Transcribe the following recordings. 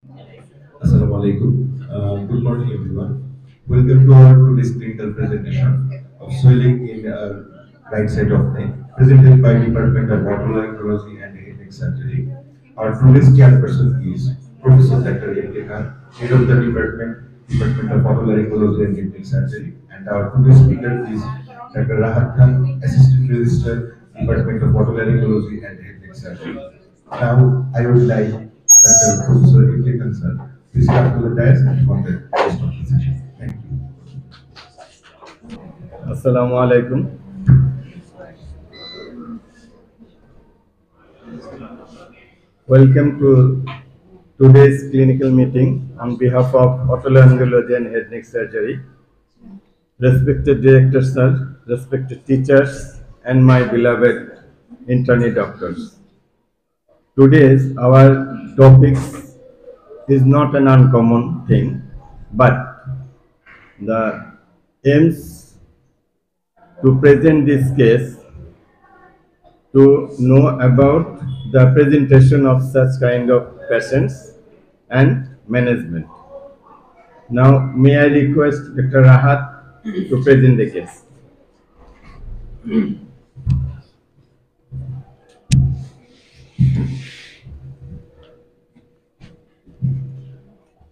Assalamu alaikum. Good morning, everyone. Welcome to our today's clinical presentation of swelling in right side of neck, presented by Department of Otolaryngology and Headache Surgery. Our today's chairperson is Professor Dr. M.K. Khan, Head of the Department of Otolaryngology and Headache Surgery, and our today's speaker is Dr. Rahat Khan, Assistant Registrar, Department of Otolaryngology and Headache Surgery. Now, I would like Dr. Professor M.K. Khan, sir, please come to the dais and conduct the rest of the session. Thank you. Assalamu alaikum. Welcome to today's clinical meeting on behalf of Otolaryngology and Head Neck Surgery. Respected Director Sir, respected teachers, and my beloved internee doctors. Today's our topic is not an uncommon thing, but the aims to present this case to know about the presentation of such kind of patients and management. Now, may I request Dr. Rahat to present the case.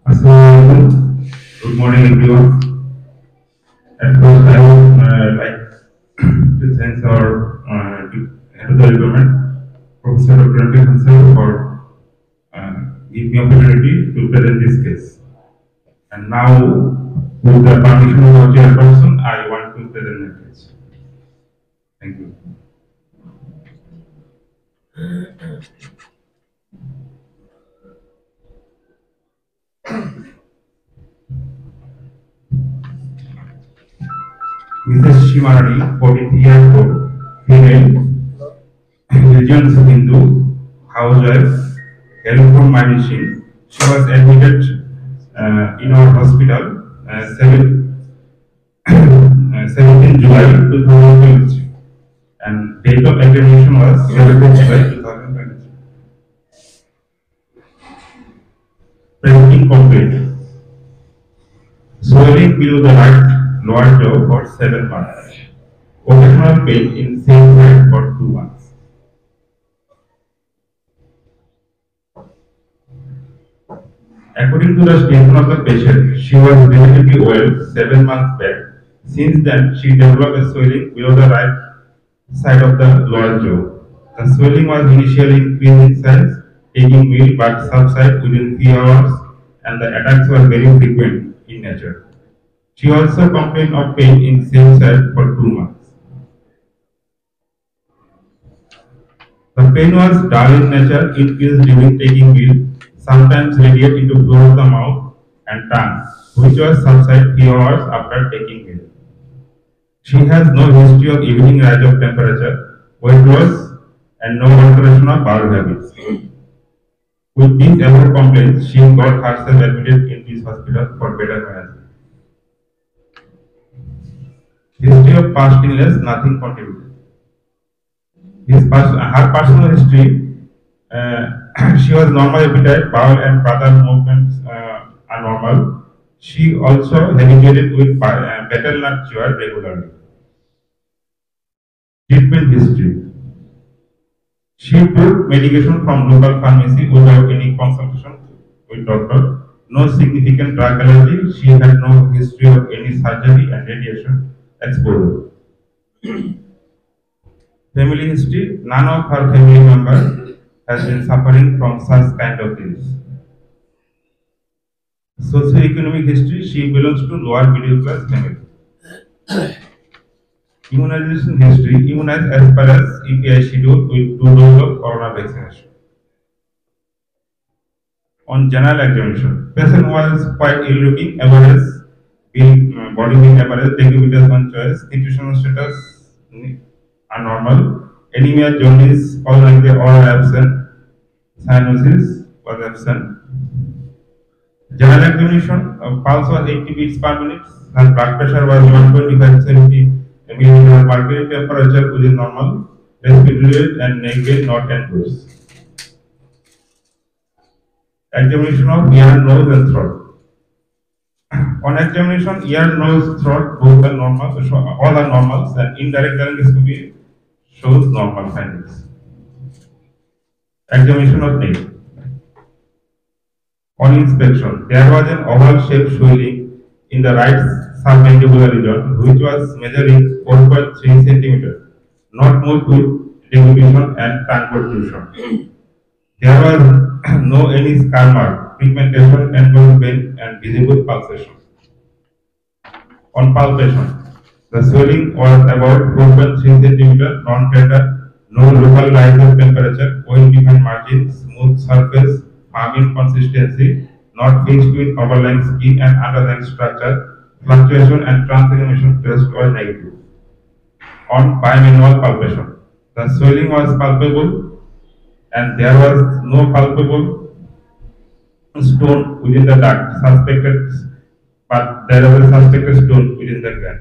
Assalamualaikum. Good morning, everyone. At first, I would like to thank our head of the department, Professor Dr. M.K. Hansal, for giving me opportunity to present this case. And now, with the permission of our chairperson, I want to present my case. Thank you. Mrs. Shimarani, 43 years old, female, religious Hindu, housewife, hail from Manishin. She was admitted in our hospital 17 July 2023, and date of examination was 17 July 2023. Presenting complaint. Swelling below the right lower jaw for 7 months. Occasional pain in same side for 2 months. According to the statement of the patient, she was relatively well 7 months back. Since then, she developed a swelling below the right side of the lower jaw. The swelling was initially increased in size, taking meal but subsided within 3 hours, and the attacks were very frequent in nature. She also complained of pain in same side for 2 months. The pain was dull in nature, increased during taking meal, sometimes radiate into floor of the mouth and tongue, which was subside 3 hours after taking meal. She has no history of evening rise of temperature, weight loss, and no alteration of bowel habits. With these above complaints, she got herself admitted in this hospital for better management. History of past illness, nothing contributed. Her personal history, she was normal appetite, bowel and bladder movements are normal. She also habituated with betel nut chewed regularly. Treatment history. She took medication from local pharmacy without any consultation with doctor. No significant drug allergy. She had no history of any surgery and radiation exposure. Family history. None of her family members has been suffering from such kind of disease. Socioeconomic history. She belongs to lower middle class family. Immunization history, immunized as per as EPI schedule with 2 doses of corona vaccination. On general examination, patient was quite ill looking, average, body weight average, diabetes on choice, nutritional status are normal, anemia, jaundice, all absent, cyanosis was absent. General examination, pulse was 80 beats per minute, and blood pressure was 125/70 millimeter mercury, temperature within normal, respiratory rate and neck gain not endorsed. Examination of ear, nose, and throat. On examination, ear, nose, throat, both are normal, all are normals, and indirect laryngoscopy shows normal findings. Examination of neck. On inspection, there was an oval-shaped swelling in the right submandibular region, which was measuring 4.3 centimeters, not moved with deglutition and tongue protrusion. There was no any scar mark, pigmentation, angle vein, and visible pulsation. On palpation, the swelling was about 4.3 centimeters, non-tender, no local rise of temperature, well-defined margin, smooth surface, firm in consistency, not fixed with overlying skin and underlying structure, fluctuation and transformation test were negative. On bimanual palpation, the swelling was palpable and there was no palpable stone within the duct suspected, but there was a suspected stone within the gland.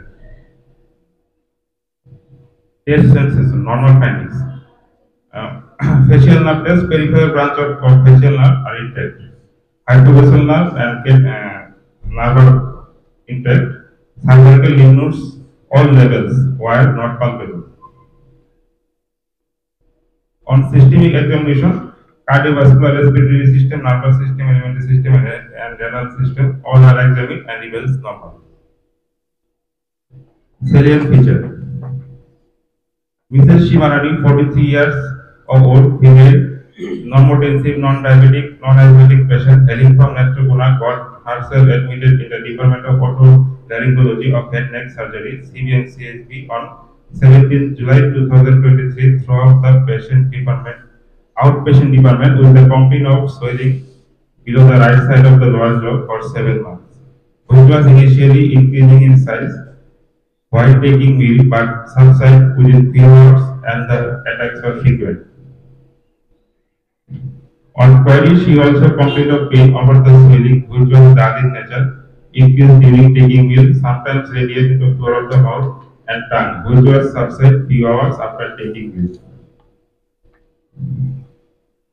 Test sensation, normal findings. Facial nerve test, peripheral branch of facial nerve are intact. Hypoglossal nerve and nerve are intact. Cervical lymph nodes, all levels were not palpable. On systemic examination, cardiovascular, respiratory system, nervous system, alimentary system, and renal system all are examined and reveals normal. Salient feature. Mrs. Shivanani, 43 years of old, female, non-motensive, non-diabetic, non-asthmatic patient hailing from Netrokona, got herself admitted in the Department of Otolaryngology of Head Neck Surgery, CBMCHB, on 17 July 2023 throughout the outpatient department with a complaint of swelling below the right side of the lower jaw for 7 months, which was initially increasing in size while taking meal but subsided within few hours and the attacks were frequent. On query, she also complained of pain over the swelling, which was dull in nature, increased during taking meal, sometimes radiate into the floor of the mouth and tongue, which was subsided few hours after taking meal.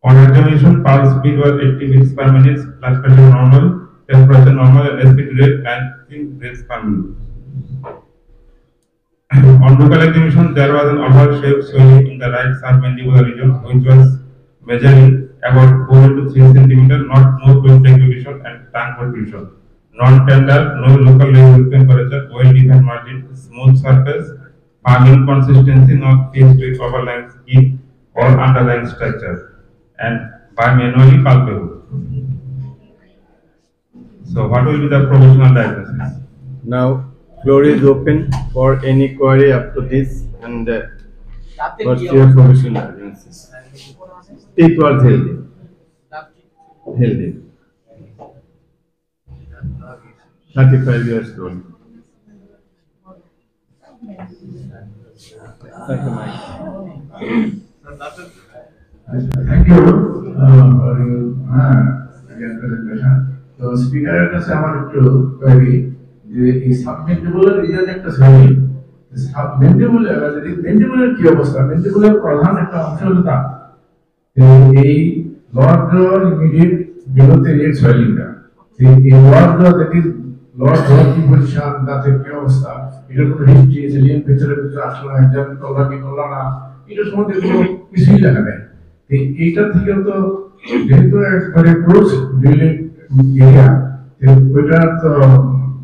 On examination, pulse speed was 80 beats per minute, blood pressure normal, temperature normal, and respiratory rate and 3 breaths per minute. On local examination, there was an oval-shaped swelling in the right submandibular region, which was measuring about 4 to 3 centimeters, not more with deglutition and tongue protrusion. Non-tender, no local range of temperature, well-defined margin, smooth surface, firm in consistency, not fixed with overlying skin or underlying structure, and bimanually palpable. So, what will be the provisional diagnosis? Now, floor is open for any query up to this, and what's your provisional diagnosis? Teeth was healthy. Healthy. 35 years old. Thank you for your presentation. So, speaker has a query. The submandibular region একটা swelling. The submandibular, mandibular কি অবস্থা? Mandibular প্রধান একটা অংশ হলো দাঁত। এই lower jaw immediate below the ear swelling টা। এই lower jaw that is lower jaw কি পজিশন, দাঁতের কি অবস্থা? এটার কোনো হিস্ট্রি, এলিয়েন ভিতরে আসলে একজন করলা কি করলা না, এটার সম্বন্ধে কোনো কিছুই লেখা নেই। এইটা থেকে তো যেহেতু একবারে ক্লোজ রিলেটেড এরিয়া, ওইটা তো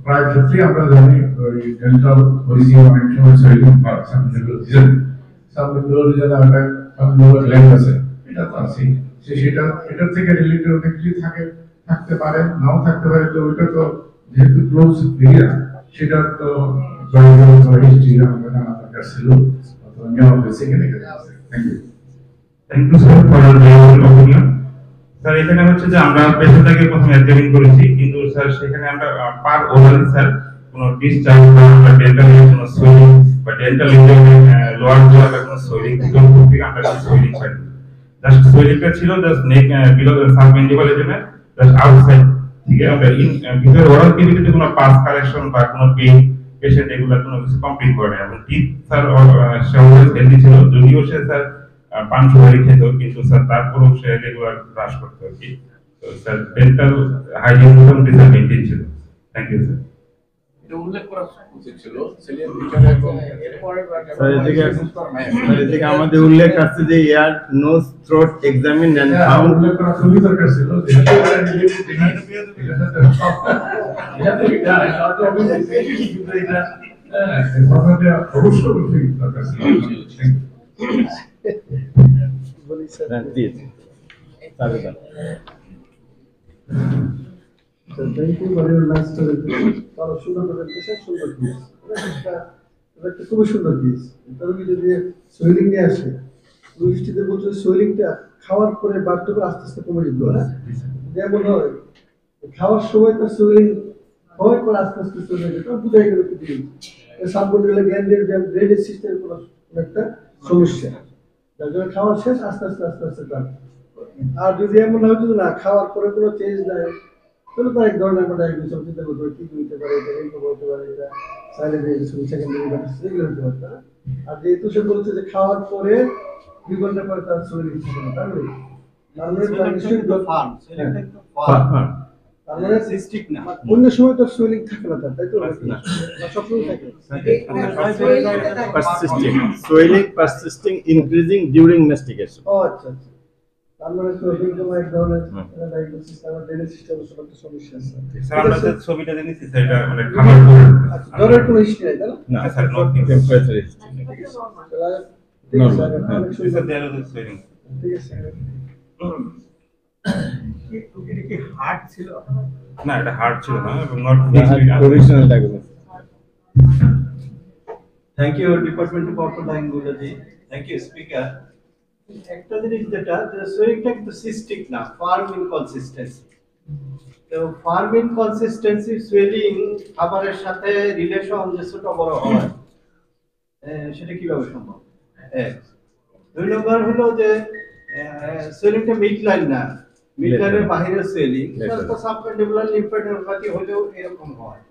প্রায় ক্ষেত্রে আমরা জানি ওই ডেন্টাল পরিষেবা অনেক সময় সোয়েলিং হয়, সাবমিডুলার রিজন একটা সাবমিডুলার গ্ল্যান্ড আছে, এটা তো আছে, সেটা এটার থেকে রিলেটেড অনেক কিছু থাকতে পারে, নাও থাকতে পারে। তো ওইটা তো যেহেতু ক্লোজ এরিয়া, সেটা তো হিস্ট্রি আমরা জানা দরকার ছিল, নেওয়া হয়েছে এখানে। Thank you. Thank you sir for your opinion. Sir এখানে হচ্ছে যে আমরা পেশেন্টটাকে প্রথমে এক্সামিন করেছি, কিন্তু স্যার সেখানে আমরা পার ওরালি স্যার কোনো ডিসচার্জ বা ডেন্টাল কোনো সোয়েলিং বা ডেন্টাল লোয়ার জয়া বা কোনো সোয়েলিং থেকে আমরা কোনো সোয়েলিং পাইনি। জাস্ট সোয়েলিংটা ছিল জাস্ট নেক বিলো সাবমেন্ডিবল এজনে জাস্ট আউটসাইড থেকে আমরা ভিতরে ওরাল কেভিটিতে কোনো পাস কালেকশন বা কোনো পেইন পেশেন্ট এগুলো কোনো কিছু কমপ্লিট করে। এবং টিথ স্যার সে অলওয়েজ হেলদি ছিল, যদিও সে স্যার পান সুপারি খেত, কিন্তু স্যার তারপরেও সে রেগুলার ব্রাশ করতো আর কি। তো তো স্যার ডেন্টাল হাইজিন মোটামুটি স্যার মেনটেন ছিল। Thank you sir. এটা উল্লেখ করা উচিত ছিল সেলিয়ান ফিচার এবং স্যার এদিকে আমাদের উল্লেখ আছে যে ear nose throat examine and found উল্লেখ করা খুবই দরকার ছিল যেহেতু এটা ডিলিট এটা অবশ্যই দরকার ছিল। বলি sir thank you very nice story তারা সুন্দর প্রেজেন্টেশন সুন্দর পিস একটা খুবই সুন্দর পিস এটা রোগী যদি সোয়েলিং নিয়ে আসে রোগীটিতে বলছে সোয়েলিংটা খাওয়ার পরে বাড়তে করে আস্তে আস্তে কমে যেত না যেমন হয় খাওয়ার সময় তার সোয়েলিং হওয়ার পর আস্তে আস্তে চলে যেত বুঝাই গেল কি দিন সাবকন্ডুলার গ্ল্যান্ডের ড্রেনেজ সিস্টেমের কোনো একটা সমস্যা যার জন্য খাওয়ার শেষ আস্তে আস্তে আস্তে আস্তে কাটে আর যদি এমন হয় যদি না খাওয়ার পরে কোনো চেঞ্জ নাই তাহলে তো এক ধরনের আমরা ডায়াগনোসিস চিন্তা করতে পারি কি হতে পারে এটা এই হতে পারে এটা সাইলেন্ট সেকেন্ডারি এগুলো হতে পারে না আর যেহেতু সে বলছে যে খাওয়ার পরে 2 ঘন্টা পরে তার শরীর থাকে না তাহলে তারপরে সিস্টিক না অন্য সময় তো সোয়েলিং থাকে না তাই তো না সবসময় থাকে persisting increasing during mastication ও আচ্ছা আচ্ছা তারপরে তো এরকম এক ধরনের ডায়াগনোসিস আমার ড্রেনেজ সিস্টেমের একটা সমস্যা আছে স্যার আমরা যে ছবিটা দেখেছি স্যার এটা মানে খাবার পরে জ্বরের কোনো হিস্ট্রি নাই তাই না না sir not temperature sir there is swelling. ঠিক আছে কি হার্ট ছিল না এটা হার্ড ছিল না এবং not provisional diagnosis Thank you, Department of Otolaryngology. Thank you, Speaker. একটা জিনিস যেটা সোয়েলিংটা কিন্তু সিস্টিক না, ফার্ম ইনকনসিস্টেন্সি। তো ফার্ম ইনকনসিস্টেন্সি সোয়েলিং খাবারের সাথে রিলেশন যে ছোট বড় হয় সেটা কিভাবে সম্ভব? দুই নম্বর হলো যে সোয়েলিংটা মিড লাইন না, মিড লাইনের বাইরে সোয়েলিং, তো সাবমেন্ডিবুলার লিম্ফোডেনোপ্যাথি হলেও এরকম হয়।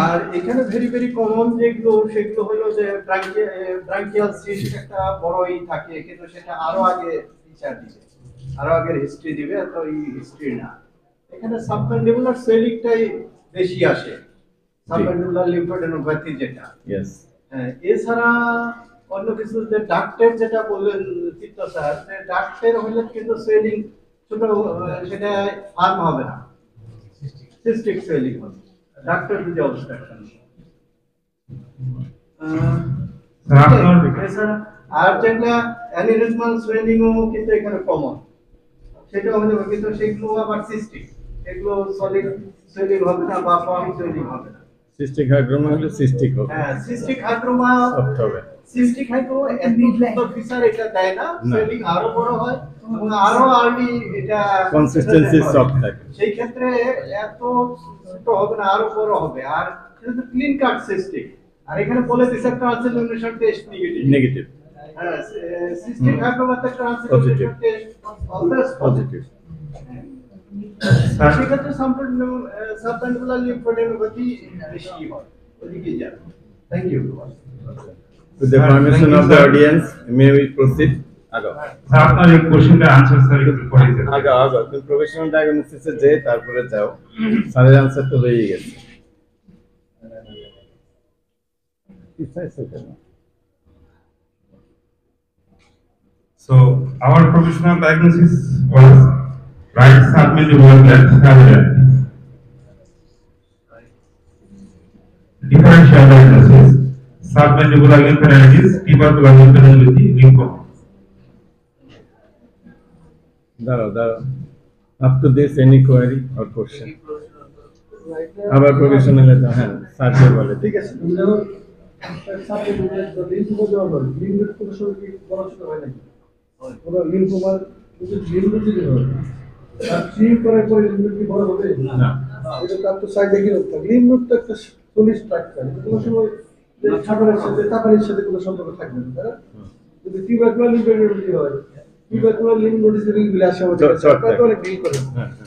আর এখানে ভেরি ভেরি কমন যেগুলো সেগুলো হলো যে ব্রাঙ্কিয়াল সিস্ট একটা বড়ই থাকে কিন্তু সেটা আরো আগে ফিচার দিবে, আরো আগের হিস্ট্রি দিবে, তো এই হিস্ট্রি না। এখানে সাবমেন্ডিবুলার সোয়েলিংটাই বেশি আসে, সাবমেন্ডিবুলার লিম্ফোডেনোপ্যাথি যেটা। yes এছাড়া অন্য কিছু যে ডাক্টের যেটা বললেন চিত্ত স্যার, ডাক্টের হলে কিন্তু সোয়েলিং ছোট সেটা ফার্ম হবে না, সিস্টিক সোয়েলিং হবে ডাক্তার যদি অবস্ট্রাকশন। আর যেটা অ্যানিউরিজমাল সোয়েলিংও কিন্তু এখানে কমন, সেটা হলে কিন্তু সেগুলো আবার সিস্টিক, সেগুলো সলিড সোয়েলিং হবে না বা ফার্ম সোয়েলিং হবে না। সিস্টিক হাইড্রোমা হলে সিস্টিক হবে হ্যাঁ সিস্টিক হাইড্রোমা সফট হবে, সিস্টিক হাইড্রোমা এত ফিচার এটা দেয় না, সোয়েলিং আরো বড় হয় এবং আরো আর্লি এটা কনসিস্টেন্সি সফট থাকে, সেই ক্ষেত্রে এত ছোট হবে না, আরো বড় হবে। আর এটা তো ক্লিন কাট সিস্টিক, আর এখানে বলে দিছে ট্রান্সলিউশন টেস্ট নেগেটিভ হ্যাঁ সিস্টিক হাইড্রোমাতে ট্রান্সলিউশন টেস্ট অলওয়েজ পজিটিভ। সেক্ষেত্রে সাবমেন্ডিবুলার লিম্ফোডেনোপ্যাথি বেশি হয়, ওদিকে যাবে। Thank you. with the permission of the audience may we proceed আগো স্যার আপনার এই কোশ্চেনটা আনসার স্যার একটু পরে দেন। আগো তুমি প্রফেশনাল ডায়াগনোসিসে যে তারপরে যাও, স্যারের আনসার তো হয়ে গেছে। So our professional diagnosis was right submandibular gland abnormalities. Differential diagnosis: submandibular lymphadenitis, tubercular lymphadenopathy, lymphoma. দাঁড়াও up to this any query or question? আবার প্রফেশনাল হ্যাঁ স্যার বলে ঠিক আছে তুমি জানো সাবমেন্ডিবুলার লিম্ফোমা দেওয়া হয় লিম্ফোমা কোনো সময় কি বড় ছোট হয় নাকি কোনো লিম্ফোমা যদি লিম্ফোমা যদি হয় আর ট্রি করে করে লিম্ফোমা কি বড় হবে না, এটা তার তো সাইড দেখি না লিম্ফোমা তো একটা সলিড স্ট্রাকচার কোনো সময় যে খাবারের সাথে তাপানির সাথে কোনো সম্পর্ক থাকবে না, তাই না? যদি টিউবারকুলার লিম্ফোডেনোপ্যাথি হয় টিউবারকুলার লিম্ফোডেনোপ্যাথি রিলগুলো আসে আমাদের কাছে আপনারা তো অনেক ডিল করেন,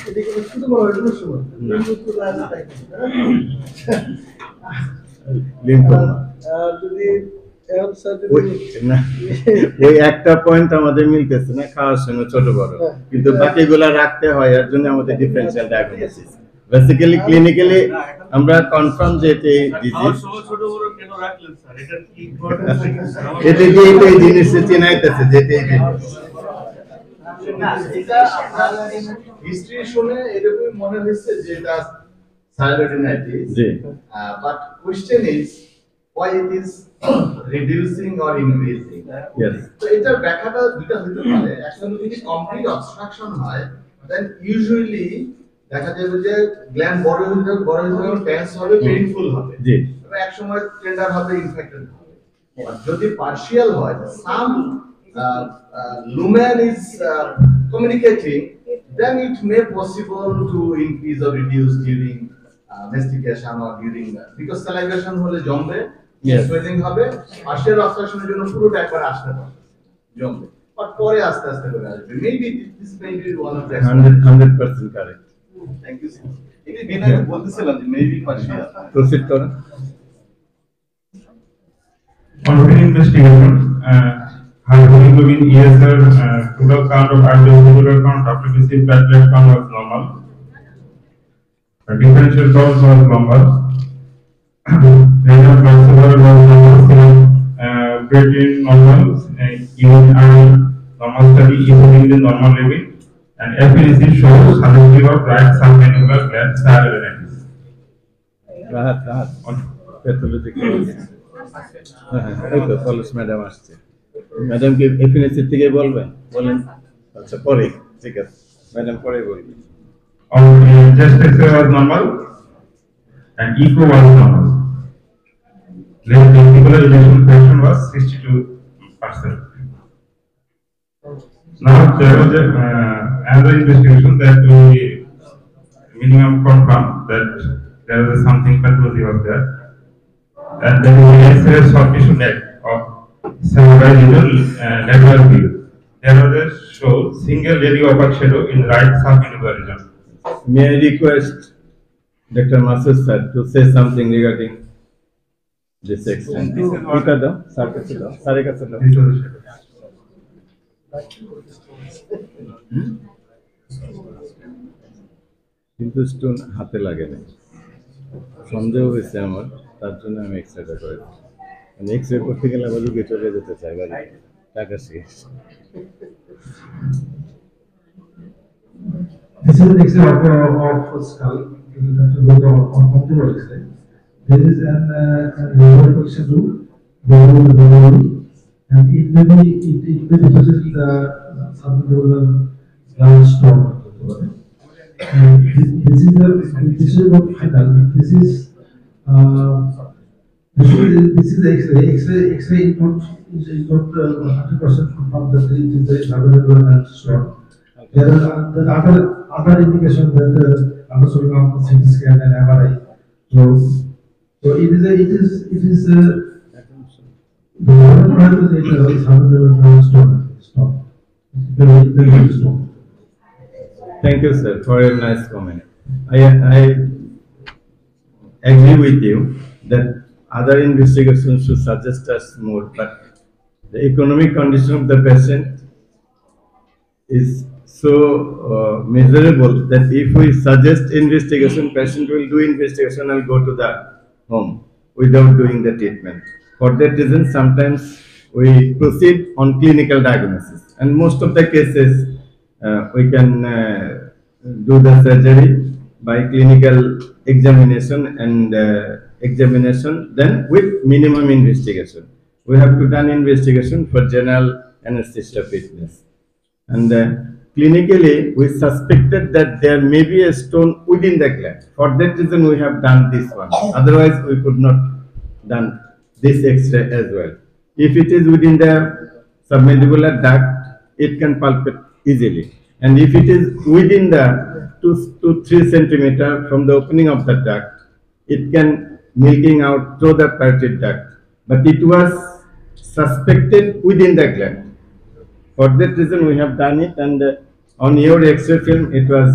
এটা কিন্তু শুধু বড় হয় কোনো সময় লিম্ফোমা তো আছে তাই লিম্ফোমা যদি এখন স্যার ওই যদি না, ওই একটা পয়েন্ট আমাদের মিলতেছে না, খাওয়ার সঙ্গে ছোট বড়, কিন্তু বাকিগুলা রাখতে হয়, এর জন্য আমাদের ডিফারেন্সিয়াল ডায়াগনোসিস। বেসিক্যালি ক্লিনিক্যালি আমরা কনফার্ম যে এটি ডিজিজ, এটি যে এই জিনিসটা চিনাইতেছে যে এটি না, এটা আপনার হিস্ট্রি শুনে এরকমই মনে হচ্ছে যে এটা সাইলোডিনাইটিস। জি। But question is why it is reducing or increasing? Yes. তো এটার ব্যাখ্যাটা দুটো হতে পারে। একটা যদি কমপ্লিট অবস্ট্রাকশন হয়, then usually দেখা যাবে যে গ্ল্যান্ড বড় হয়ে টেন্স হবে, পেইনফুল হবে। জি। তবে এক সময় টেন্ডার হবে, ইনফেক্টেড হবে। আর যদি পার্শিয়াল হয়, some lumen is communicating, then it may possible to increase or reduce during mastication or during because salivation হলে জমবে, Yes. swelling হবে, partial obstructionের জন্য পুরোটা একবার আসতে পারে জমবে, বাট পরে আস্তে আস্তে করে আসবে। Maybe this may be one of the 100% correct. Thank you sir. এটা বিনয় বলতেছিলাম যে মেবি পার্শিয়াল। প্রসিড করুন। On routine investigation, hemoglobin ESR, total count of total count after received platelet count was normal. Differential cause was normal. Renal blood sugar was normal. Creatinine normal. Urine iron normal study is in the normal level. And FNC shows suggestive of right submandibular gland cyanovitis. Rahat pathology হ্যাঁ, এই তো পলাশ madam আসছে। Madam কি FNAC থেকে বলবেন? বলেন। আচ্ছা, পরে ঠিক আছে, ম্যাডাম পরে বলবেন। On chest X-ray was normal and echo was normal. Left ventricular ejection fraction was 62%. Now there was another investigation that we minimum confirmed that there was something pathology was there, and there is an X-ray soft tissue net of cerebral lateral view. There was a show single radio opaque shadow in right submandibular region. May I request Dr. Masud sir to say something regarding this extent? ওটা দাও, sir কাছে দাও, স্যারের কাছে দাও। This was the shadow. কিন্তু stone হাতে লাগে না, সন্দেহ হয়েছে আমার, তার জন্য আমি এক্সরেটা করেছি। মানে এক্সরে করতে গেলে আবার রুগী চলে যেতে চাই বাড়ি, টাকা শেষ। This is an X-ray of skull. This is a look of optical X-ray. There is an regular projection to the body, and it may represent the submandibular gland storm. This is not final. This is the X-ray. X-ray is not 100% confirmed that it is the submandibular gland storm. There are other indications that ultrasonograph, CT scan, and MRI. So it is the modern part is submandibular stone. Very strong. Thank you, sir, for a nice comment. I agree with you that other investigations should suggest us more, but the economic condition of the patient is so miserable that if we suggest investigation, patient will do investigation and go to the home without doing the treatment. For that reason, sometimes we proceed on clinical diagnosis, and most of the cases we can do the surgery by clinical examination and then with minimum investigation. We have to done investigation for general anesthesia fitness, and clinically we suspected that there may be a stone within the gland. For that reason we have done this one, otherwise we could not done this X-ray as well. If it is within the submandibular duct, it can palpate easily, and if it is within the 2 to 3 centimeter from the opening of the duct, it can milking out through the parotid duct, but it was suspected within the gland. For that reason we have done it, and on your X-ray film it was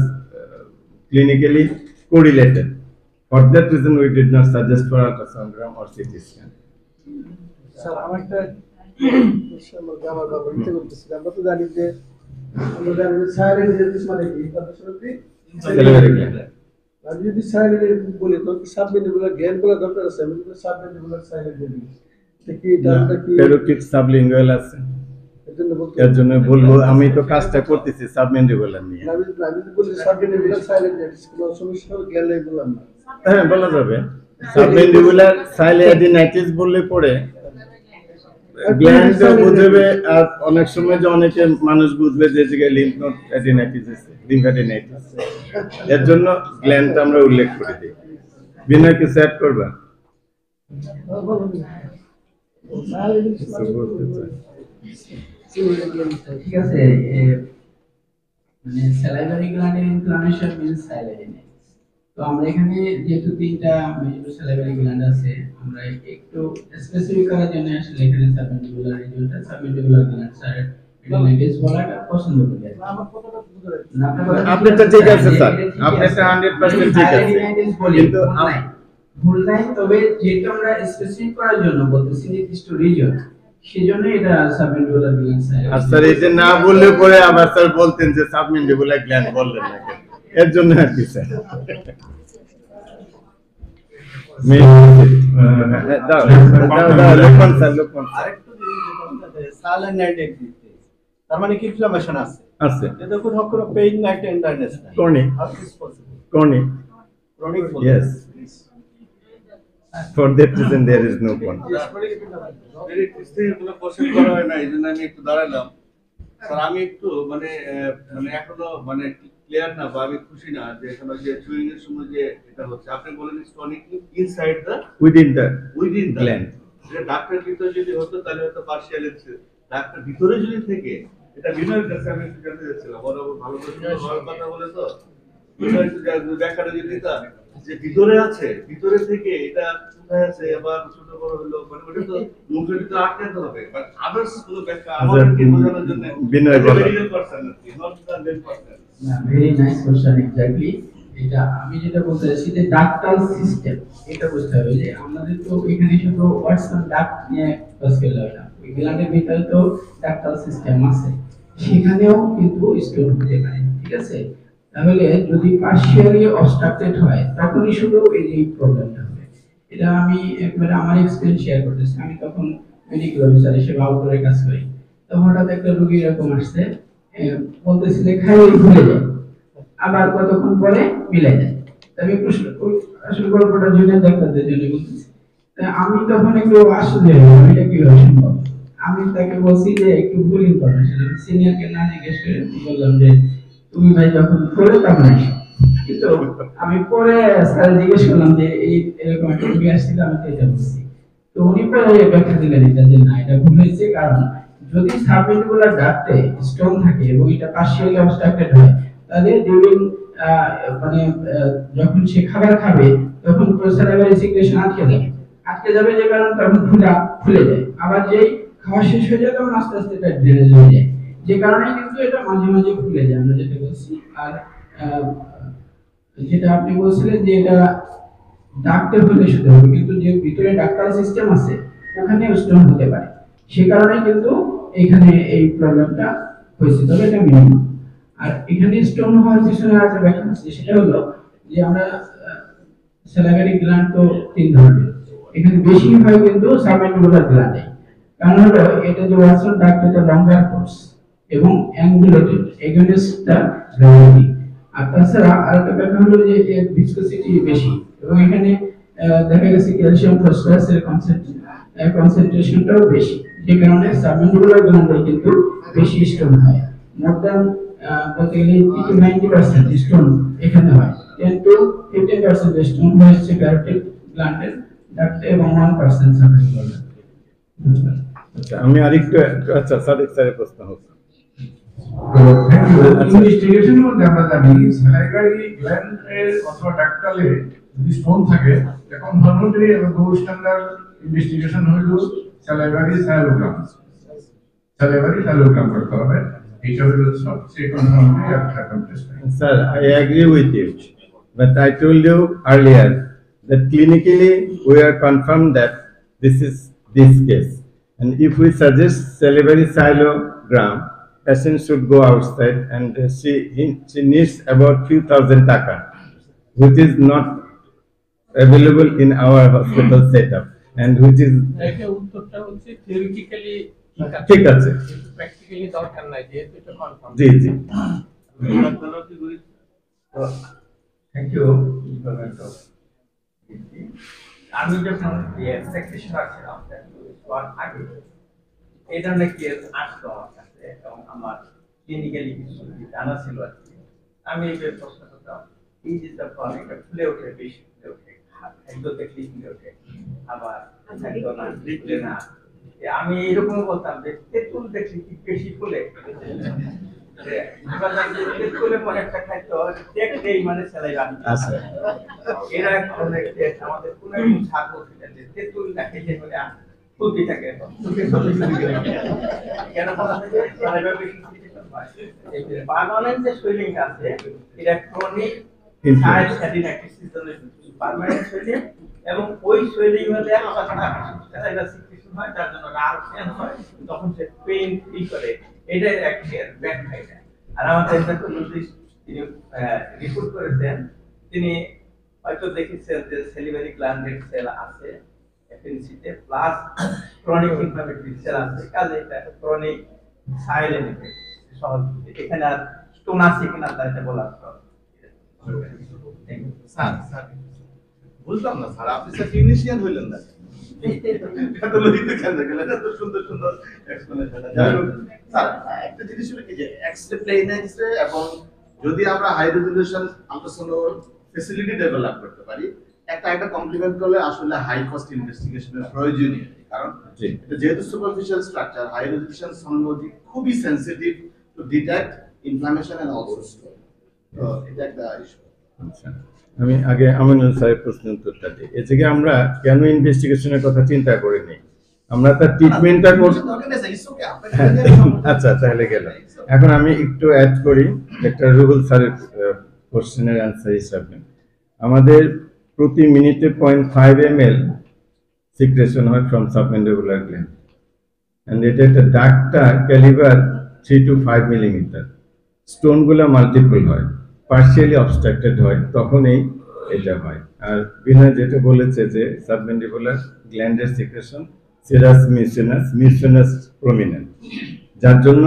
clinically correlated. For that reason we did not suggest for ultrasonogram or CT scan. Sir আমার একটা আমার বাবা ইচ্ছে করতেছিল, আমরা তো জানি যে সাইলেন্ট ডিজিজ মানে কি Salivary gland. আমি যদি সাইলেন্ট বলি তো সাবমেন্ডিবুলার গ্ল্যান্ড গুলো দরকার আছে, আমি যদি সাবমেন্ডিবুলার সাইলেন্ট বলি কি এটা কি Carotid sublingual আছে, এর জন্য বলতে এর জন্য বলবো আমি তো কাজটা করতেছি সাবমেন্ডিবুলার নিয়ে। আমি যদি বলি সাবমেন্ডিবুলার সাইলেন্ট কোনো সমস্যা হলে গ্ল্যান্ড বললাম না। হ্যাঁ বলা যাবে, সাবমেন্ডিবুলার সাইলেডিনাইটিস বললে পরে গ্ল্যান্ড বুঝবে, আর অনেক সময় যে অনেকে মানুষ বুঝবে যে জায়গায় লিম্ফ নোড অ্যাডিনাইটিস আছে, লিম্ফ্যাডিনাইটিস, এর জন্য গ্ল্যান্ডটা আমরা উল্লেখ করে দিই। বিনয় কিছু অ্যাড করবা? ঠিক আছে, মানে স্যালাইভারি গ্ল্যান্ডের ইনফ্লামেশন মিন্স সাইলেডিনাইটিস। তো আমরা এখানে যেহেতু তিনটা মেজর স্যালাইভারি গ্ল্যান্ড আছে, আমরা একটু স্পেসিফিক করার জন্য আসলে এখানে সাবমেন্ডিবুলার রিজিয়নটা সাবমেন্ডিবুলার গ্ল্যান্ড সাইলেডিনাইটিস বলাটা পছন্দ করি। আমার কথাটা বুঝতে পারছি। আপনারটা ঠিক আছে স্যার, আপনারটা 100% ঠিক আছে, কিন্তু ভুল নাই, তবে যেটা আমরা স্পেসিফিক করার জন্য বলতেছি নির্দিষ্ট রিজিয়ন, সেজন্য এটা সাবমেন্ডিবুলার গ্ল্যান্ড সাইলেডিনাইটিস। আর স্যার এটা না বললে পরে আবার স্যার বলতেন যে সাবমেন্ডিবুলার গ্ল্যান্ড বললেন না কেন, এর জন্য আর কি স্যার। লোকমান স্যার, লোকমান আরেকটু সাইলেন্ট এক্সিস্টেন্স, তার মানে কি ইনফ্লামেশন আছে আছে, এটা কোন কোনো পেইন নাই, টেন্ডারনেস নাই। Chronic. How is possible? chronic, Chronic yes, for that reason there is no point. কোনো কোশ্চেন করা হয় না, এই জন্য আমি একটু দাঁড়ালাম। স্যার আমি একটু মানে এখনো মানে ক্লিয়ার না, বা আমি খুশি না যে এখানে যে চুইং এর সময় যে এটা হচ্ছে, আপনি বলেন স্টনিক inside the Within the gland, gland. এটা ডাক্তার ভিতরে যদি হতো তাহলে হয়তো পার্শিয়াল ডাক্তার ভিতরে যদি থেকে, এটা বিনয়ের কাছে আমি একটু জানতে চাচ্ছিলাম, বরাবর ভালো করে ভালো কথা বলে তো বিনয় একটু ব্যাখ্যাটা যদি দিতাম যে ভিতরে আছে, ভিতরে থেকে এটা কোথায় আছে, আবার ছোট বড় হলো, মানে ওটা তো মুখের ভিতরে আটকাতে হবে, বাট আদার্স কোনো ব্যাখ্যা আমাদেরকে বোঝানোর জন্য বিনয় বলো। মেডিকেল পারসন নাকি, নট দ্য মেন পারসন। না, ভেরি নাইস কোশ্চেন, এক্স্যাক্টলি এটা আমি যেটা বলতে চাইছি যে ডাক্টাল সিস্টেম, এটা বুঝতে হবে যে আমাদের তো এখানে শুধু ওয়াটসন ডাক্ট নিয়ে কাজ করলে হয় না, ওই গ্ল্যান্ডের ভিতরে তো ডাক্টাল সিস্টেম আছে, সেখানেও কিন্তু স্টোন হতে পারে। ঠিক আছে, তাহলে যদি পার্শিয়ালি অবস্ট্রাক্টেড হয় তখনই শুধু এই প্রবলেমটা হবে। এটা আমি একবারে আমার এক্সপেরিয়েন্স শেয়ার করতেছি। আমি তখন মেডিকেল অফিসার হিসেবে আউটডোরে কাজ করি, তো হঠাৎ একটা রোগী এরকম আসছে, বলতেছিলে খাইয়ে ভুলে যায়, আবার কতক্ষণ পরে মিলে যায়। আমি প্রশ্ন আসলে গল্পটার জন্য ডাক্তারদের জন্য বলতেছি। আমি তখন একটু আশ্চর্য হলাম, এটা কিভাবে সম্ভব। আমি তাকে বলছি যে একটু ভুল ইনফরমেশন, সিনিয়রকে না জিজ্ঞেস করে বললাম যে তুমি ভাই যখন করে তখন আসো। কিন্তু আমি পরে স্যার জিজ্ঞেস করলাম যে এই এরকম একটা রোগী আসছিল, আমি তো এটা বলছি। তো উনি পরে ব্যাখ্যা দিলেন এটা যে না, এটা ভুল হয়েছে, কারণ যদি সাবমেন্ডিবুলার ডাক্টে স্টোন থাকে এবং এটা পার্শিয়ালি অবস্ট্রাক্টেড হয়, তাহলে ডিউরিং মানে যখন সে খাবার খাবে তখন প্রোস্যালারি সিক্রেশন আটকে যাবে, যে কারণে তখন ফুলে যায়। আবার যেই খাওয়া শেষ হয়ে যায় তখন আস্তে আস্তে এটা ড্রেনেজ হয়ে যায়, যে কারণে কিন্তু এটা মাঝে মাঝে ফুলে যায়, আমরা যেটা বলছি। আর যেটা আপনি বলছিলেন যে এটা ডাক্তার হলে শুধু হবে, কিন্তু যে ভিতরে ডাক্তার সিস্টেম আছে ওখানে স্টোন হতে পারে, সে কারণে কিন্তু এখানে এই প্রবলেমটা হয়েছে, তবে এটা মিনিমাম। আর এখানে স্টোন হওয়ার পিছনে আরেকটা ব্যাখ্যা আছে, সেটা হলো যে আমরা স্যালাইভারি গ্ল্যান্ড তো তিন ধরনের, এখানে বেশি হয় কিন্তু সাবমেন্ডিবুলার গ্ল্যান্ডে। কারণ হলো এটা যে ওয়াটসন ডাক্ট, এটা লঙ্গার কোর্স এবং অ্যাঙ্গুলেটেড এগেইনস্ট দ্য গ্র্যাভিটি। আর তাছাড়া আরেকটা ব্যাখ্যা হলো যে এর ভিসকসিটি বেশি, এবং এখানে দেখা গেছে ক্যালসিয়াম ফসফরাসের কনসেন্ট্রেশনটাও বেশি, যে কারণে সাবমেন্ডিবুলার গ্ল্যান্ডে কিন্তু বেশি স্টোন হয়। মোর দ্যান বলতে গেলে 80-90% স্টোন এখানে হয়, 10-15% স্টোন হয়েছে ক্যারোটিড গ্ল্যান্ডের ডাক্টে এবং 1% সাবমেন্ডিবুলার। আচ্ছা আমি আরেকটু, আচ্ছা স্যারের প্রশ্ন হচ্ছে। ইনভেস্টিগেশনের মধ্যে আমরা জানি স্যালাইভারি গ্ল্যান্ডের অথবা ডাক্টালে যদি স্টোন থাকে, এখন নর্মালি এবং গোল্ড স্ট্যান্ডার্ড ইনভেস্টিগেশন হইল স্যালাইভারি সাইলোগ্রাম করতে হবে। এটা হলো সবচেয়ে কনফার্মলি একটা test. Sir, I agree with you, but I told you earlier that clinically we are confirmed that this is this case. And if we suggest salivary xylogram, patient should go outside, and she needs about few thousand taka, which is not available in our hospital setup, and which is এটা উত্তরটা হচ্ছে theoretically ঠিক আছে। Practically দরকার নাই, যেহেতু এটা confirm. জি জি। Thank you. আমি যখন প্র্যাকটিশনার ছিলাম আগে এই ধরনের কেস আসতো আমার কাছে, এবং আমার ক্লিনিক্যালি কিছু জানা ছিল আর কি। আমি এই প্রশ্ন করতাম, এই যে যখন এটা ফুলে ওঠে, বেশি ফুলে ওঠে, খাদ্য দেখলে ফুলে ওঠে, আবার খাদ্য না দেখলে না। আমি এইরকম বলতাম যে তেঁতুল দেখলে কি বেশি ফুলে, তেঁতুলে মনে একটা খাদ্য দেখলেই মানে সেলাই আচ্ছা। এরা এক ধরনের টেস্ট আমাদের কোন একজন ছাত্র ছিলেন যে তেঁতুল না খেলে বলে ফুলতে থাকে, কেন পার্মানেন্ট যে সুইলিং আছে এটা ক্রনিক সাইড স্যাডিন একটা সিজনের পার্মানেন্ট সুইলিং, এবং ওই সুইলিং হলে এটা সিক্রেশন হয়, যার জন্য রাত পেন হয়, তখন সে পেইন ফিল করে, এটাই একটা ব্যাখ্যা। এটা আর আমাদের এন্ডোক্রাইনোলজিস্ট তিনি রিপোর্ট করেছেন, তিনি হয়তো দেখেছেন যে সেলিভারি গ্ল্যান্ডের সেল আছে এফএনসিতে, প্লাস ক্রনিক ইনফ্লামেটরি সেল আছে, কাজে এটা ক্রনিক সাইলেন্ট ইফেক্ট সহজ। এখানে আর স্টোন আছে কিনা তা এটা বলা স্যার স্যার বুঝলাম না স্যার, আপনি স্যার ক্লিনিশিয়ান হইলেন না, প্যাথোলজিতে কেন গেলেন? এত সুন্দর সুন্দর এক্সপ্লেনেশন। স্যার একটা জিনিস হলো কি যে এক্স-রে প্লেন এক্স-রে, এবং যদি আমরা high resolution ultrasound facility develop করতে পারি, একটা কমপ্লিমেন্ট করলে আসলে হাই কস্ট ইনভেস্টিগেশনের প্রয়োজনীয়, কারণ এটা যেহেতু superficial structure, high resolution sonology খুবই sensitive to detect inflammation and also stroke. তো এটা একটা ইস্যু। আচ্ছা, আমি আগে আমিনুল স্যারের প্রশ্নের উত্তরটা দিই। এ থেকে আমরা কেন ইনভেস্টিগেশনের কথা চিন্তা করিনি, আমরা তার ট্রিটমেন্টটা করছি। আচ্ছা তাহলে গেল। এখন আমি একটু অ্যাড করি ডক্টর রুহুল স্যারের কোশ্চেনের অ্যান্সার হিসাবে। আমাদের প্রতি মিনিটে 0.5 ml সিক্রেশন হয় ফ্রম সাবমেন্ডিবুলার গ্ল্যান্ড, এন্ড এটা একটা ডাকটা ক্যালিবার 3 to 5 মিলিমিটার। স্টোনগুলো মাল্টিপল হয়, পার্শিয়ালি অবস্ট্রাক্টেড হয়, তখনই এটা হয়। আর বিনয় যেটা বলেছে যে সাবমেন্ডিবুলার গ্ল্যান্ডের সিক্রেশন সিরাস মিউসিনাস প্রমিনেন্ট, যার জন্য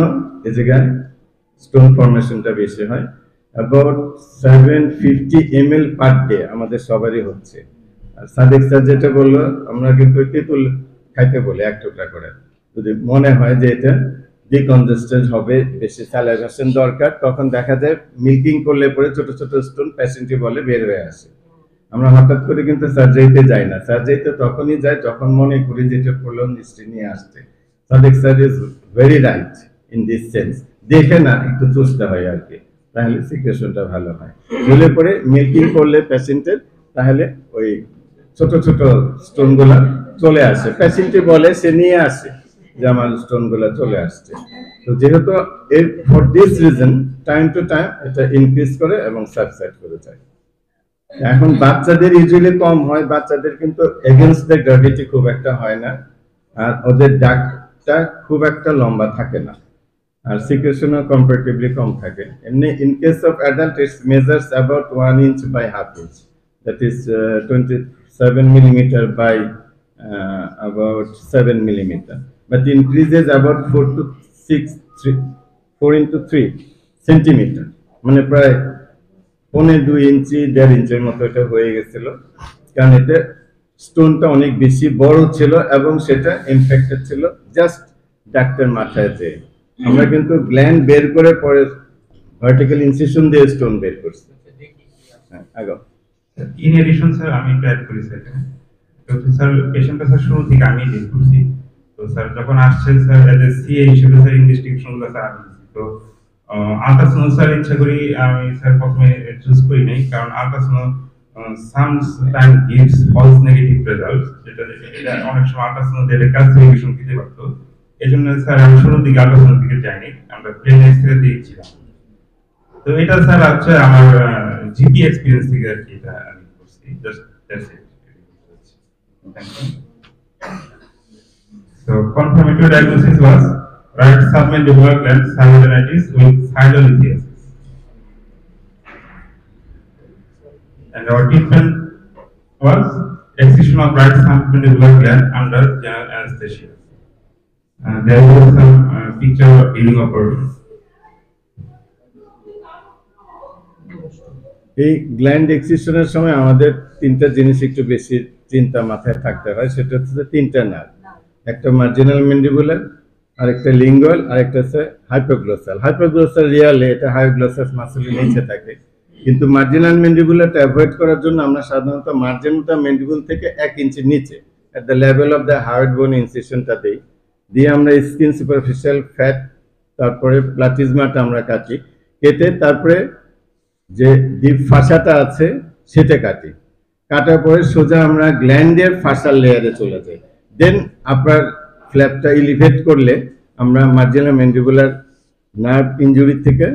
এই জায়গায় স্টোন ফর্মেশনটা বেশি হয়। অ্যাবাউট 750 ml পার ডে আমাদের সবারই হচ্ছে। আর সাদেক স্যার যেটা বললো, আমরা কিন্তু তেঁতুল খাইতে বলে 1 টুকরা করে, যদি মনে হয় যে এটা ডিকনজেস্টেড হবে, বেশি স্যালাইভেশন দরকার, তখন দেখা যায় মিল্কিং করলে পরে ছোট ছোট স্টোন প্যাসেন্টই বলে বের হয়ে আসে। আমরা হঠাৎ করে কিন্তু সার্জারিতে যাই না, সার্জারিতে তখনই যাই যখন মনে করি যে এটা প্রলং হিস্ট্রি নিয়ে আসছে। Sadek sir is very right in this sense, দেখে না একটু চুষতে হয় আর কি, তাহলে সিক্রেশনটা ভালো হয়। বলে পরে মিল্কিং করলে প্যাসেন্টের, তাহলে ওই ছোট ছোট স্টোনগুলো চলে আসে, প্যাসেন্টই বলে সে নিয়ে আসে যে আমার স্টোনগুলো চলে আসছে। তো যেহেতু এর for this reason time to time এটা ইনক্রিজ করে এবং সাবসাইড করে যায়। এখন বাচ্চাদের ইউজুয়ালি কম হয়, বাচ্চাদের কিন্তু এগেইনস্ট দ্য গ্র্যাভিটি খুব একটা হয় না, আর ওদের ডাকটা খুব একটা লম্বা থাকে না, আর সিক্রেশনও কম্পারেটিভলি কম থাকে। এমনি in case of adult it's measures about 1 inch by ½ inch, that is 27 millimeter by about 7 millimeter, but increases about 4 into 3 centimeter, মানে প্রায় 1.5 ইঞ্চি 1.5 ইঞ্চের মতো এটা হয়ে গেছিল, কারণ এটা স্টোনটা অনেক বেশি বড় ছিল এবং সেটা ইনফেক্টেড ছিল জাস্ট ডাক্তার মাথায় যে। আমরা কিন্তু গ্ল্যান্ড বের করে পরে ভার্টিক্যাল ইনসিশন দিয়ে স্টোন বের করছি। হ্যাঁ আগো ইন এডিশন স্যার আমি একটু অ্যাড করি স্যার, তো স্যার পেশেন্টটা স্যার শুরু থেকে আমি ডিল করছি। তো স্যার যখন আসছে স্যার এজ এ সিএ হিসেবে স্যার ইনভেস্টিগেশনগুলো স্যার আমি দিচ্ছি। তো আল্ট্রাসাউন্ড স্যার ইচ্ছা করি আমি স্যার প্রথমে চুজ করি নাই, কারণ ultrasound sometime gives false negative results, যেটা অনেক সময় আল্ট্রাসাউন্ড দিয়ে ক্লাসিফিকেশন দিতে পারতো। এই জন্য স্যার আমি শুরুর দিকে আল্ট্রাসাউন্ড দিকে যাইনি, আমরা প্লেন এক্স-রে দিয়েছিলাম। তো এটা স্যার হচ্ছে আমার জিপি এক্সপেরিয়েন্স থেকে আর কি এটা আমি করছি, just that's it. Thank you. So confirmatory diagnosis was right submandibular gland cyanidinitis with phytolithiasis. And our treatment was excision of right submandibular gland under general anesthesia. There was some picture during operation. এই gland এক্সিশনের সময় আমাদের তিনটা জিনিস একটু বেশি চিন্তা মাথায় থাকতে হয়, সেটা হচ্ছে তিনটা নার্ভ, একটা মার্জিনাল ম্যান্ডিবুলার, আরেকটা লিঙ্গুয়াল, আরেকটা হচ্ছে হাইপোগ্লোসাল। হাইপোগ্লোসাল রিয়ালে এটা হাইপোগ্লোসাস মাসলের নিচে থাকে, কিন্তু মার্জিনাল ম্যান্ডিবুলারটা অ্যাভয়েড করার জন্য আমরা সাধারণত মার্জিনাল ম্যান্ডিবুল থেকে 1 ইঞ্চি নিচে at the level of the hard বোন ইনসিশনটা দিই, দিয়ে আমরা স্কিন সুপারফিশিয়াল ফ্যাট, তারপরে প্লাটিজমাটা আমরা কাটি, কেটে তারপরে যে ডিপ ফাসাটা আছে সেটা কাটি, কাটার পরে সোজা আমরা গ্ল্যান্ডের ফাসাল লেয়ারে চলে যাই। দেন আপনার ফ্ল্যাপটা এলিভেট করলে আমরা মার্জিনাল ম্যান্ডিবুলার নার্ভ ইনজুরি থেকে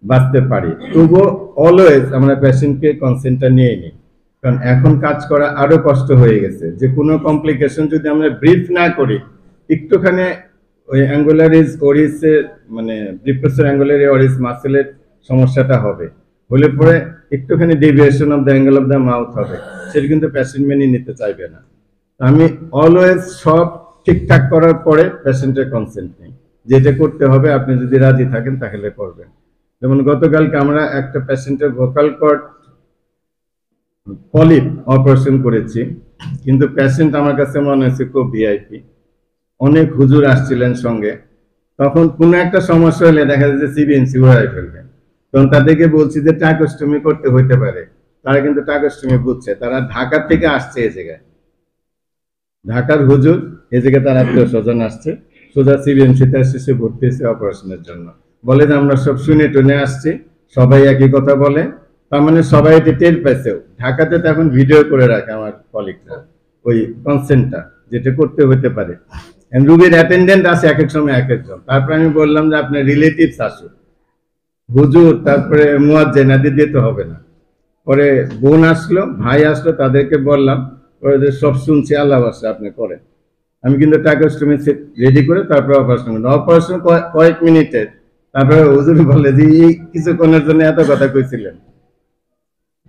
বাঁচতে পারি। তবুও অলওয়েজ আমরা পেশেন্টকে কনসেন্টটা নিয়ে নিই, কারণ এখন কাজ করা আরো কষ্ট হয়ে গেছে। যে কোনো কমপ্লিকেশন যদি আমরা ব্রিফ না করি, একটুখানি ওই অ্যাঙ্গুলারিস ওরিসের মানে ব্রিফাসের অ্যাঙ্গুলারি ওরিস মাসেলের সমস্যাটা হবে, হলে পরে একটুখানি deviation of the angle of the mouth হবে, সেটা কিন্তু পেশেন্ট মেনে নিতে চাইবে না। আমি অলওয়েজ সব ঠিকঠাক করার পরে পেশেন্টের কনসেন্ট নিই, যেটা করতে হবে আপনি যদি রাজি থাকেন তাহলে করবেন। যেমন গতকালকে আমরা একটা পেশেন্টের ভোকাল কর্ড পলিপ অপারেশন করেছি, কিন্তু পেশেন্ট আমার কাছে মনে হয়েছে খুব ভিআইপি, অনেক হুজুর আসছিলেন সঙ্গে, তখন কোনো একটা সমস্যা হলে দেখা যাচ্ছে সিবিএনসি উড়াই ফেলবেন, তখন তাদেরকে বলছি যে টাকস্টমি করতে হইতে পারে, তারা কিন্তু টাকস্টমি বুঝছে, তারা ঢাকা থেকে আসছে এই জায়গায়, ঢাকার হুজুর এই জায়গায় তার আত্মীয় স্বজন আসছে, সোজা সিবিএমসিতে আসছে, সে ভর্তি হয়েছে অপারেশনের জন্য। বলে যে আমরা সব শুনে টুনে আসছি, সবাই একই কথা বলে, তার মানে সবাই এটি টের পাইছেও। ঢাকাতে তো এখন ভিডিও করে রাখে আমার কলিগরা ওই কনসেন্টটা, যেটা করতে হইতে পারে। রুগীর অ্যাটেন্ডেন্ট আছে এক এক সময় এক একজন, তারপরে আমি বললাম যে আপনার রিলেটিভস আসুক, হুজুর তারপরে মুয়াজ্জিন আদি দিতে হবে না। পরে বোন আসলো, ভাই আসলো, তাদেরকে বললাম, পরে যে সব শুনছি, আল্লাহ বাসা আপনি করেন। আমি কিন্তু টাকস্টমি রেডি করে তারপরে অপারেশন করি, অপারেশন কয়েক মিনিটের, তারপরে হুজুর বলে যে এই কিছুক্ষণের জন্য এত কথা কইছিলেন।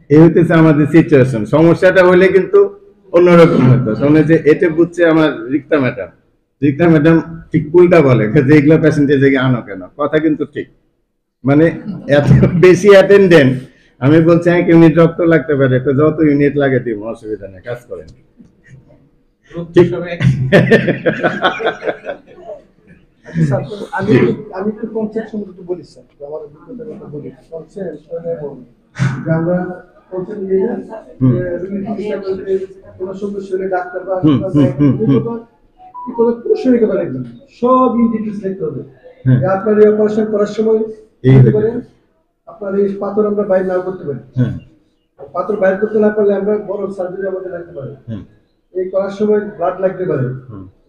এই হইতেছে আমাদের সিচুয়েশন। সমস্যাটা হলে কিন্তু অন্যরকম হতো, শুনে যে এটা বুঝছে আমার রিক্তা ম্যাডাম, রিক্তা ম্যাডাম ঠিক উল্টা বলে যে এগুলো পেশেন্টের জায়গায় আনো কেন, কথা কিন্তু ঠিক, মানে এত বেশি অ্যাটেন্ডেন্ট। আমি বলছি 1 ইউনিট রক্ত লাগতে পারে, তো যত ইউনিট লাগে দিব, অসুবিধা নেই, কাজ করেন। আমি একটু কনসেপ্ট সম্পর্কে বলি স্যার, আমার অভিজ্ঞতার কথা বলি। কনসেপ্ট আমরা কনসেপ্ট নিয়ে রুগীর চিকিৎসা করতে কোনো সমস্যা হলে ডাক্তার বা কোনো কথা লিখবেন, সব ডিটেইলস লিখতে হবে। আপনার এই অপারেশন করার সময় আপনার এই পাথর আমরা বাইর না করতে পারি, পাথর বাইর করতে না পারলে আমরা বড় সার্জারি আমাদের লাগতে পারে, এই করার সময় ব্লাড লাগতে পারে,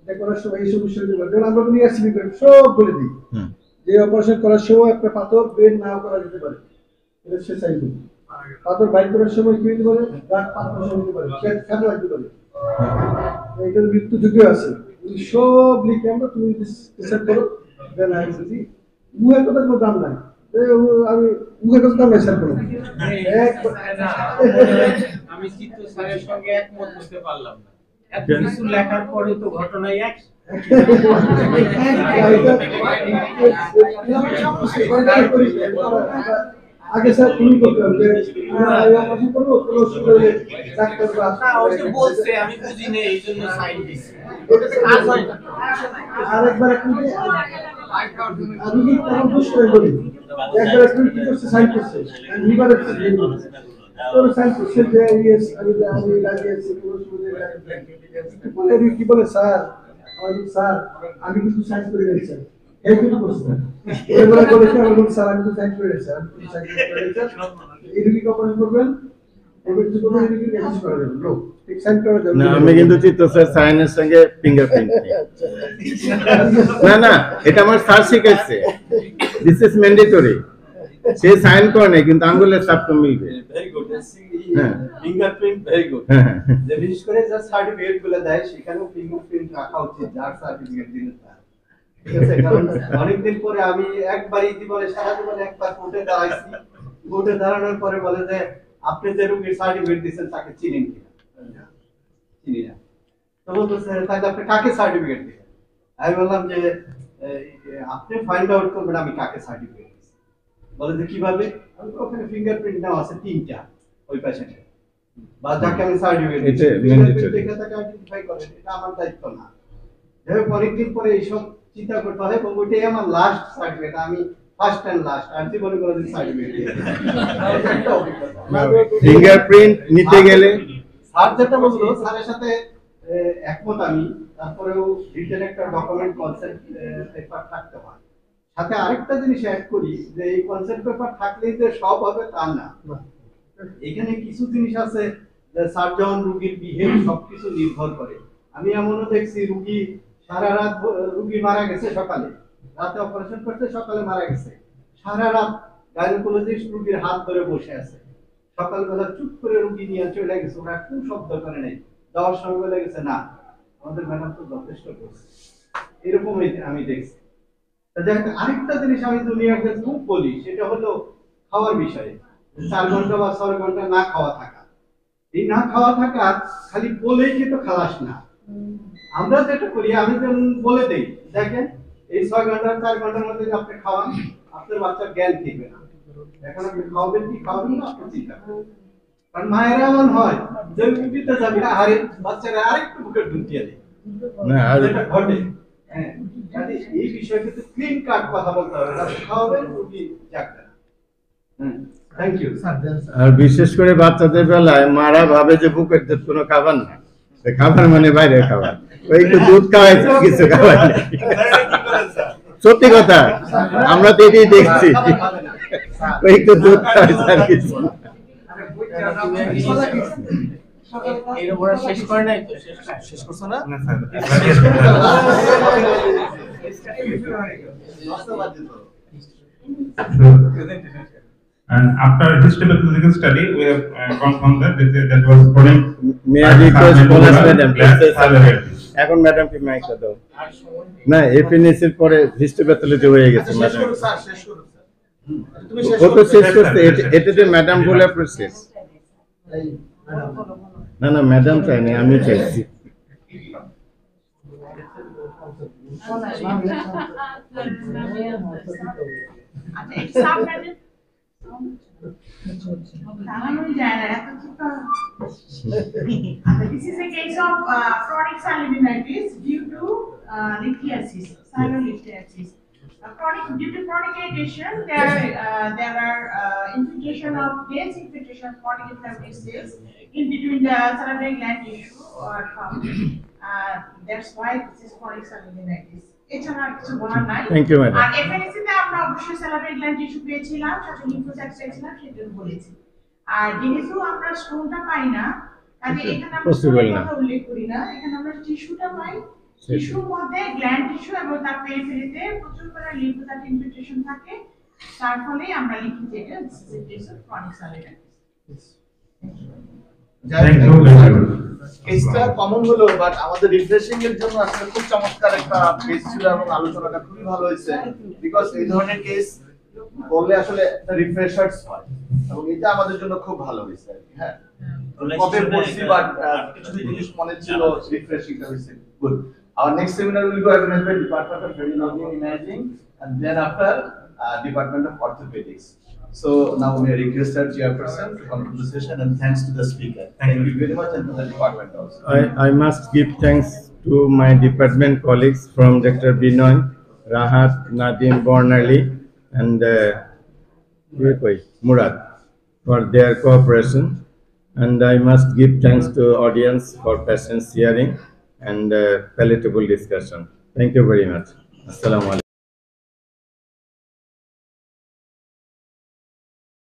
এটা করার সময় এই সমস্যা হতে পারে। যেমন আমরা নিয়ে সব বলে দিই যে অপারেশন করার সময় আপনার পাথর বের না করা যেতে পারে, এটা সে চাইবে। পাথর বাইর করার সময় কি হতে পারে, ব্লাড পাথর হতে পারে, কেন লাগতে পারে, এটার মৃত্যু ঝুঁকিও আছে। সব লিখে আমরা তুমি ডিসাইড করো, দেন আই যদি মুখের কথা কোনো দাম নাই, আমি মুখের কথা দাম নাই স্যার করো। আমি চিত্ত স্যারের সঙ্গে একমত হতে পারলাম না, এত কিছু লেখার পরে তো ঘটনাই এক। আগে স্যার তুমি করতে হবে, করবো ডাক্তার বলছে, আমি বুঝি না, এই জন্য সাইন দিচ্ছি। আরেকবার আমি কি তখন বুঝ করে বলি, একবার তুমি কি করছে সাইন করছে, লিভারের তোর সাইন করছে যে ইয়েস আমি লাগিয়েছি, বলে কি বলে স্যার, আমি স্যার আমি কিন্তু সাইন করে গেছি, এই কিন্তু করছে এবারে বলেছে আমি বলি স্যার আমি তো সাইন করে গেছি, আমি তো সাইন করে গেছি, এই রুগী কখন করবেন, এবার যদি কোনো রুগী রেজিস্টার করে দেবেন লোক ঠিক সাইন করে দেবেন না। আমি কিন্তু চিত্ত স্যার সাইনের সঙ্গে ফিঙ্গারপ্রিন্ট না, না এটা আমার স্যার শিখাইছে, দিস ইজ ম্যান্ডেটরি। সে সাইন করে নাই কিন্তু আঙ্গুলের ছাপ তো মিলবে। ভেরি গুড, হ্যাঁ। Fingerprint very good. হ্যাঁ। যে বিশেষ করে যা সার্টিফিকেট গুলো দেয় সেখানেও ফিঙ্গারপ্রিন্ট রাখা উচিত, যার সার্টিফিকেট দিলে তার। ঠিক আছে, কারণ অনেকদিন পরে আমি একবারই জীবনে সারা জীবনে একবার কোর্টে দাঁড়াইছি, কোর্টে দাঁড়ানোর পরে বলে যে আপনি যে রোগীর সার্টিফিকেট দিচ্ছেন তাকে চিনেন কিনা? চিনি না। তো বলতেছে তাহলে আপনি কাকে সার্টিফিকেট দিবেন? আমি বললাম যে আপনি ফাইন্ড আউট করবেন আমি কাকে সার্টিফিকেট দিচ্ছি। বলে যে কিভাবে? আমি ওখানে ফিঙ্গারপ্রিন্ট নেওয়া আছে 3টা ওই পেশেন্টের, বা যাকে আমি সার্টিফিকেট দিচ্ছি ফিঙ্গারপ্রিন্ট দেখে তাকে আইডেন্টিফাই করেন, এটা আমার দায়িত্ব না। যাই হোক, অনেকদিন পরে এইসব চিন্তা করতে হয় এবং ওইটাই আমার লাস্ট সার্টিফিকেট, আমি ফার্স্ট এন্ড লাস্ট আর জীবনে কোনোদিন সার্টিফিকেট একটা অভিজ্ঞতা। ফিঙ্গারপ্রিন্ট নিতে গেলে স্যার যেটা বললো স্যারের সাথে একমত আমি, তারপরেও রিটেন একটা ডকুমেন্ট কনসেপ্ট পেপার থাকতে হয়। সাথে আরেকটা জিনিস অ্যাড করি যে এই কনসেপ্ট পেপার থাকলেই যে সব হবে তা না, এখানে কিছু জিনিস আছে যে সার্জন রোগীর বিহেভ সবকিছু নির্ভর করে। আমি এমনও দেখছি রোগী সারা রাত, রোগী মারা গেছে সকালে, রাতে অপারেশন করতে সকালে মারা গেছে, সারা রাত গাইনোকোলজিস্ট রোগীর হাত ধরে বসে আছে, সকালবেলা চুপ করে রোগী নিয়ে চলে গেছে, ওরা খুব শব্দ করে নাই, যাওয়ার সময় বলে গেছে না আমাদের ম্যাডাম তো যথেষ্ট করছে, এরকম আমি দেখছি। আরেকটা জিনিস আমি দুনিয়াতে খুব বলি সেটা হলো খাওয়ার বিষয়ে, 4 ঘন্টা বা 6 ঘন্টা না খাওয়া থাকা। এই না খাওয়া থাকা খালি বলেই কিন্তু খালাস না। আমরা যেটা করি, আমি যেমন বলে দেই দেখেন এই 6 ঘন্টা 4 ঘন্টার মধ্যে আপনি খাওয়ান, আপনার বাচ্চার জ্ঞান ঠিকবে না, এখন আপনি খাওয়াবেন কি খাওয়াবেন না আপনি চিন্তা করেন। কারণ মায়েরা এমন হয় যে রুগীতে যাবে আরে বাচ্চারা আরেকটু বুকে ঢুকিয়ে দেয় না, আর যেটা ঘটে। হ্যাঁ, কাজে এই বিষয়ে কিন্তু ক্লিন কাট কথা বলতে হবে, যাতে খাওয়াবেন রুগী জাগবে না। Thank you sir. আর বিশেষ করে বাচ্চাদের বেলায় মারা ভাবে যে বুকের দুধ কোনো খাবার না, খাবার মানে বাইরে খাবার, ওই একটু দুধ খাওয়াইছে কিছু খাবার নেই। সত্যি কথা, আমরা তো এটাই দেখছি, ওই একটু দুধ খাওয়াইছে আর কিছু। শেষ করে নাই তো, শেষ করছো না? And after histopathological study, we have confirmed that that was chronic. May I request Polas madam, এখন ম্যাডাম কি মাইকটা দাও না, এপিএনএসির পরে হিস্টোপ্যাথোলজি হয়ে গেছে ম্যাডাম। ও তো শেষ করতে, এটাতে ম্যাডাম বলে প্রসেস। না না ম্যাডাম চাইনি, আমি চাইছি। This is a case of chronic salivinitis due to lithiasis, salivolithiasis. Due to chronic irritation, there are infiltration of dense infiltration of chronic inflammatory cells in between the salivary gland tissue or found. That's why this is chronic salivinitis. এছাড়া কিছু বলার নাই। Thank you madam. আর FNAC তে আমরা অবশ্যই salivary gland tissue পেয়েছিলাম, সাথে লিম্ফোসাইট পেয়েছিলাম, সেটা বলেছি। আর যেহেতু আমরা স্টোনটা পাই না, কাজে এখানে আমরা স্টোনের কথা উল্লেখ করি না, এখানে আমরা টিস্যুটা পাই। টিস্যুর মধ্যে গ্ল্যান্ড টিস্যু এবং তার পেরিফেরিতে প্রচুর পরিমাণে লিম্ফোসাইট ইনফিল্ট্রেশন থাকে, তার ফলে আমরা লিখি যে এটা দিস ইজ ক্রনিক সালিভাইটিস। কেসটা কমন হলো, বাট আমাদের রিফ্রেশিং এর জন্য আসলে খুব চমৎকার একটা কেস ছিল এবং আলোচনাটা খুবই ভালো হয়েছে, বিকজ এই ধরনের কেস বললে আসলে একটা রিফ্রেশার্স হয় এবং এটা আমাদের জন্য খুব ভালো হয়েছে। হ্যাঁ, কবে পড়ছি বাট কিছু জিনিস মনে ছিল, রিফ্রেশিংটা হয়েছে। Good. Our next seminar will go organized by Department of Radiology and Imaging and then after Department of Orthopedics. So now we request our chairperson to conclude the session and thanks to the speaker. Thank you very much and to the department also. I must give thanks to my department colleagues from Dr. Binoy, Rahat, Nadim, Bornali and Murad for their cooperation, and I must give thanks to audience for patience hearing and palatable discussion. Thank you very much. Assalamu alaikum.